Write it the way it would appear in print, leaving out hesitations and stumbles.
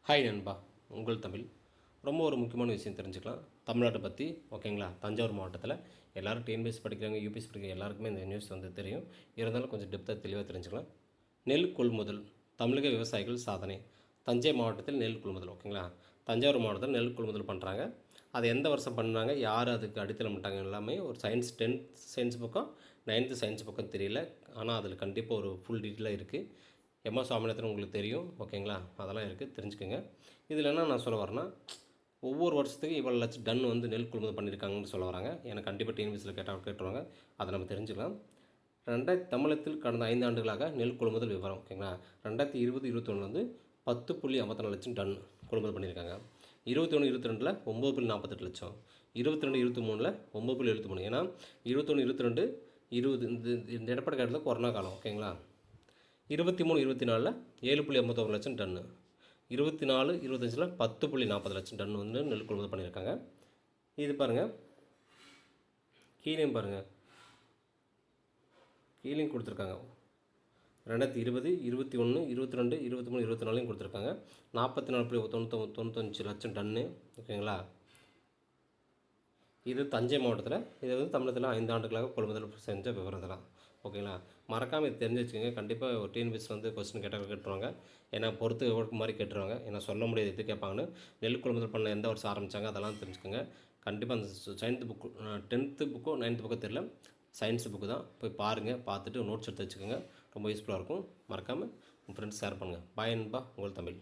Hi நண்பா, உங்கள் தமிழ். ரொம்ப ஒரு முக்கியமான விஷயம் தெரிஞ்சுக்கலாம் தமிழ்நாட்டை பற்றி. ஓகேங்களா? தஞ்சாவூர் மாவட்டத்தில் எல்லோரும் டிஎன்பிஎஸ்சி படிக்கிறவங்க, யூபிஎஸ்சி படிக்கிற எல்லாருக்குமே இந்த நியூஸ் வந்து தெரியும். இருந்தாலும் கொஞ்சம் டெப்த்தாக தெளிவாக தெரிஞ்சுக்கலாம். நெல் கொள்முதல், தமிழக விவசாயிகள் சாதனை. தஞ்சை மாவட்டத்தில் நெல் கொள்முதல். ஓகேங்களா? தஞ்சாவூர் மாவட்டத்தில் நெல் கொள்முதல் பண்ணுறாங்க. அது எந்த வருஷம் பண்ணாங்க, யார் அதுக்கு அடித்தளம் பண்ணிட்டாங்க, எல்லாமே ஒரு சயின்ஸ் 10th சயின்ஸ் புக்கம் 9th சயின்ஸ் புக்கம் தெரியல. ஆனால் அதில் கண்டிப்பாக ஒரு ஃபுல் டீட்டெயிலாக இருக்குது. சுவாமிநாதன் உங்களுக்கு தெரியும். ஓகேங்களா? அதெல்லாம் இருக்குது, தெரிஞ்சுக்கோங்க. இதில் என்ன நான் சொல்ல வரேன்னா, ஒவ்வொரு வருஷத்துக்கு இவ்வளோ லட்சம் டன் வந்து நெல் கொள்முதல் பண்ணியிருக்காங்கன்னு சொல்ல வராங்க. எனக்கு கண்டிப்பாக டிஎன்பிஎஸ்சியில் கேட்டுருவாங்க. அதை நம்ம தெரிஞ்சுக்கலாம். தமிழகத்தில் கடந்த 5 ஆண்டுகளாக நெல் கொள்முதல் விவரம். ஓகேங்களா? 2020-21 வந்து 10.54 லட்சம் டன் கொள்முதல் பண்ணியிருக்காங்க. 21-22 9.48 லட்சம், 22-23 9.73. ஏன்னா 21-22 20 இந்த எடப்பாடி காலத்தில் கொரோனா காலம். ஓகேங்களா? 23-24 7.81 லட்சம் டன்னு, 24-25 10.40 லட்சம் டன் வந்து நெல் கொள்முதல் பண்ணியிருக்காங்க. இது பாருங்கள், கீழேயும் பாருங்கள், கீழேயும் கொடுத்துருக்காங்க. 2020, 21, 22, 23, 24 கொடுத்துருக்காங்க. 44.95 லட்சம் டன்னு. ஓகேங்களா? இது தஞ்சை மாவட்டத்தில். இது வந்து தமிழகத்தில் 5 ஆண்டுகளாக கொள்முதல் செஞ்ச விவரம் இதெல்லாம். ஓகேங்களா? மறக்காமல் இது தெரிஞ்சு வச்சுக்கோங்க. கண்டிப்பாக ஒரு டிஎன்பிஎஸ்சி வந்து கொஸ்டின் கேட்டுருவாங்க. ஏன்னா பொறுத்து ஒர்க் மாதிரி கேட்டுருவாங்க. ஏன்னா சொல்ல முடியாது எது கேட்பாங்கன்னு. நெல் கொள்முதல் பண்ண எந்த வருஷம் ஆரம்பித்தாங்க அதெல்லாம் தெரிஞ்சுக்கோங்க. கண்டிப்பாக அந்த சயின்ஸ் புக்கு 10th புக்கோ 9th புக்கோ தெரியல, சயின்ஸ் புக்கு தான். போய் பாருங்கள், பார்த்துட்டு நோட்ஸ் எடுத்து வச்சுக்கோங்க. ரொம்ப யூஸ்ஃபுல்லாக இருக்கும். மறக்காமல் உங்கள் ஃப்ரெண்ட்ஸ் ஷேர் பண்ணுங்கள். பாய் நண்பா, உங்கள் தமிழ்.